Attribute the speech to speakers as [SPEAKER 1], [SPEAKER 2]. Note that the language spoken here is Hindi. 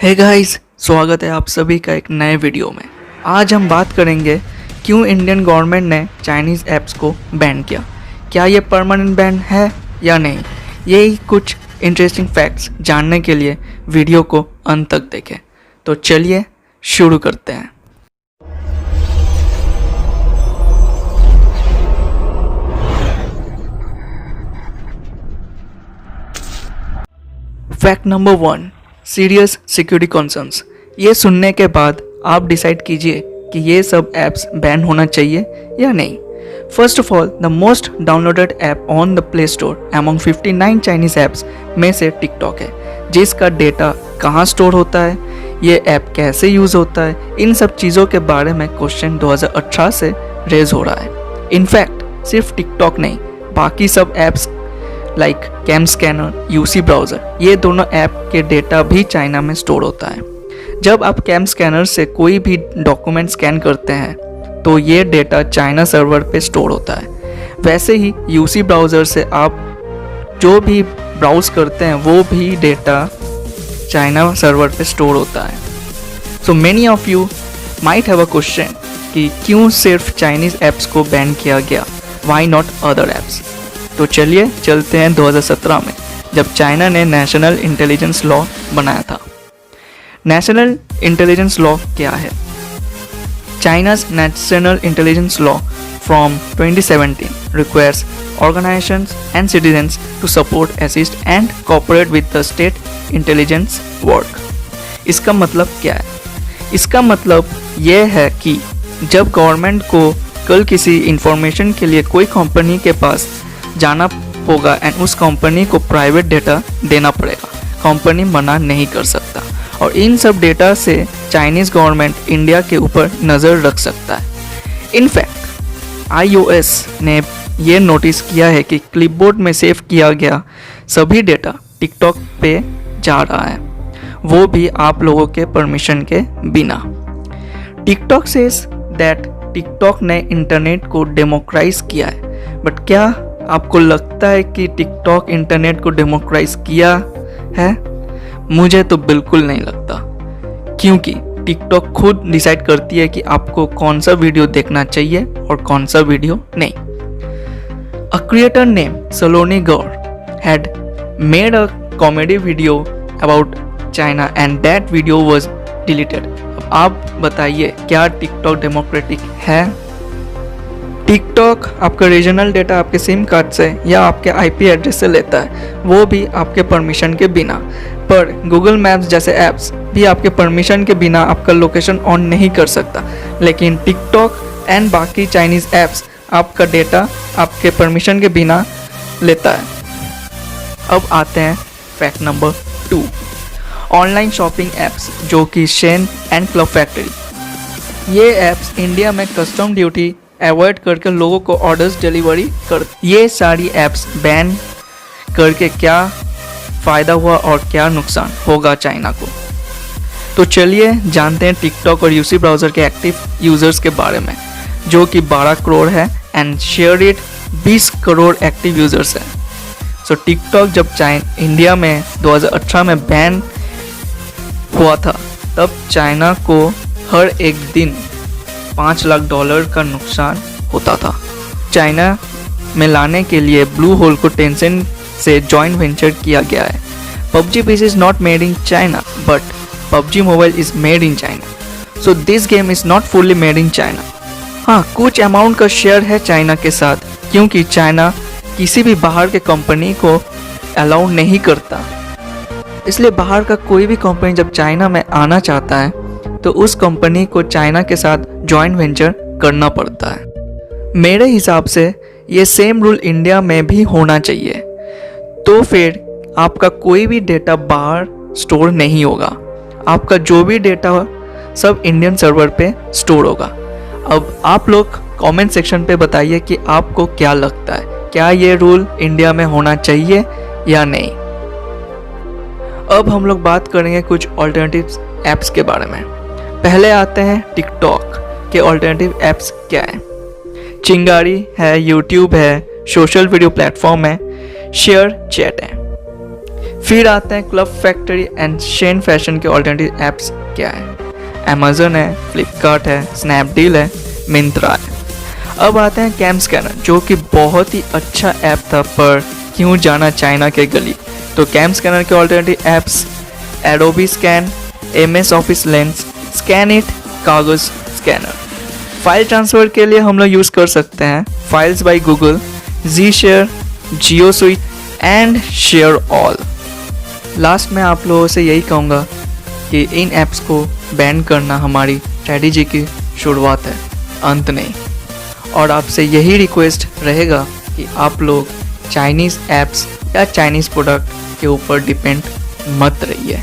[SPEAKER 1] हे गाइस, स्वागत है आप सभी का एक नए वीडियो में। आज हम बात करेंगे क्यों इंडियन गवर्नमेंट ने चाइनीज़ ऐप्स को बैन किया। क्या ये परमानेंट बैन है या नहीं, यही कुछ इंटरेस्टिंग फैक्ट्स जानने के लिए वीडियो को अंत तक देखें। तो चलिए शुरू करते हैं। Fact number 1, serious security concerns. ये सुनने के बाद आप डिसाइड कीजिए कि ये सब ऐप्स बैन होना चाहिए या नहीं। First of all, the most downloaded app on the play store among 59 Chinese apps में से टिकटॉक है, जिसका डेटा कहाँ स्टोर होता है, ये ऐप कैसे यूज़ होता है, इन सब चीज़ों के बारे में क्वेश्चन 2018 से रेज हो रहा है। इनफैक्ट सिर्फ टिकटॉक नहीं, बाकी सब apps like CamScanner, UC browser, ये दोनों ऐप के डेटा भी चाइना में स्टोर होता है। जब आप कैम स्कैनर से कोई भी डॉक्यूमेंट स्कैन करते हैं तो ये डेटा चाइना सर्वर पे स्टोर होता है। वैसे ही यूसी ब्राउज़र से आप जो भी ब्राउज करते हैं वो भी डेटा चाइना सर्वर पे स्टोर होता है। So many of you might have a question कि क्यों सिर्फ चाइनीज़ ऐप्स को बैन किया गया, वाई नॉट अदर ऐप्स। तो चलिए चलते हैं 2017 में, जब चाइना ने नेशनल इंटेलिजेंस लॉ बनाया था। नेशनल इंटेलिजेंस लॉ क्या है? चाइना's national intelligence law from 2017 requires organizations and citizens to support, assist and cooperate with the state intelligence work। इसका मतलब क्या है? इसका मतलब ये है कि जब गवर्नमेंट को कल किसी इंफॉर्मेशन के लिए कोई कंपनी के पास जाना होगा एंड उस कंपनी को प्राइवेट डेटा देना पड़ेगा, कंपनी मना नहीं कर सकता। और इन सब डेटा से चाइनीज़ गवर्नमेंट इंडिया के ऊपर नज़र रख सकता है। इनफैक्ट iOS ने ये नोटिस किया है कि क्लिपबोर्ड में सेव किया गया सभी डेटा टिकटॉक पे जा रहा है, वो भी आप लोगों के परमिशन के बिना। टिकटॉक सेज दैट टिकटॉक ने इंटरनेट को डेमोक्राइज किया है, बट क्या आपको लगता है कि टिकटॉक इंटरनेट को डेमोक्राइज किया है? मुझे तो बिल्कुल नहीं लगता, क्योंकि टिकटॉक खुद डिसाइड करती है कि आपको कौन सा वीडियो देखना चाहिए और कौन सा वीडियो नहीं। A creator name Saloni Gaur had made a comedy video about China and that video was deleted. अब आप बताइए, क्या टिकटॉक डेमोक्रेटिक है? टिकटॉक आपका रीजनल डेटा आपके सिम कार्ड से या आपके आईपी एड्रेस से लेता है, वो भी आपके परमिशन के बिना। पर गूगल मैप्स जैसे ऐप्स भी आपके परमिशन के बिना आपका लोकेशन ऑन नहीं कर सकता, लेकिन टिकटॉक एंड बाकी चाइनीज़ ऐप्स आपका डेटा आपके परमिशन के बिना लेता है। अब आते हैं fact number 2, online shopping apps, जो कि शेन एंड क्लब फैक्ट्री। ये ऐप्स इंडिया में कस्टम ड्यूटी अवॉइड करके लोगों को ऑर्डर्स डिलीवरी कर। ये सारी ऐप्स बैन करके क्या फ़ायदा हुआ और क्या नुकसान होगा चाइना को? तो चलिए जानते हैं टिकटॉक और यूसी ब्राउज़र के एक्टिव यूज़र्स के बारे में, जो कि 12 करोड़ है and share it 20 crore active users है। सो टिकटॉक जब इंडिया में 2018 में बैन हुआ था, तब चाइना को हर एक दिन $5 लाख का नुकसान होता था। चाइना में लाने के लिए ब्लू होल को टेंसेंट से जॉइंट वेंचर किया गया है। PUBG PC is not made in China, but PUBG mobile is made in China, so this game is not fully made in China. हाँ, कुछ अमाउंट का शेयर है चाइना के साथ, क्योंकि चाइना किसी भी बाहर के कंपनी को अलाउ नहीं करता। इसलिए बाहर का कोई भी कंपनी जब चाइना में आना चाहता है तो उस कंपनी को चाइना के साथ जॉइंट वेंचर करना पड़ता है। मेरे हिसाब से ये सेम रूल इंडिया में भी होना चाहिए, तो फिर आपका कोई भी डेटा बाहर स्टोर नहीं होगा, आपका जो भी डेटा सब इंडियन सर्वर पे स्टोर होगा। अब आप लोग कमेंट सेक्शन पे बताइए कि आपको क्या लगता है, क्या ये रूल इंडिया में होना चाहिए या नहीं। अब हम लोग बात करेंगे कुछ ऑल्टरनेटिव ऐप्स के बारे में। पहले आते हैं टिकटॉक के ऑल्टरनेटिव ऐप्स क्या है। चिंगारी है, यूट्यूब है, सोशल वीडियो प्लेटफॉर्म है, शेयर चैट है। फिर आते हैं club factory and Shane fashion के ऑल्टरनेटिव ऐप्स क्या है। अमेजन है, फ्लिपकार्ट है, स्नैपडील है, मिंत्रा है। अब आते हैं कैम स्कैनर, जो कि बहुत ही अच्छा ऐप था, पर क्यों जाना चाइना के गली। तो कैम स्कैनर के alternative apps Adobe scan, MS office lens, scan it, Kagaz scanner. File transfer के लिए हम लोग यूज़ कर सकते हैं files by Google, G share, Jio switch and share all. Last में आप लोगों से यही कहूँगा कि इन ऐप्स को बैन करना हमारी स्ट्रैटेजी की शुरुआत है, अंत नहीं। और आपसे यही रिक्वेस्ट रहेगा कि आप लोग चाइनीज़ ऐप्स या चाइनीज़ प्रोडक्ट के ऊपर डिपेंड मत रहिए।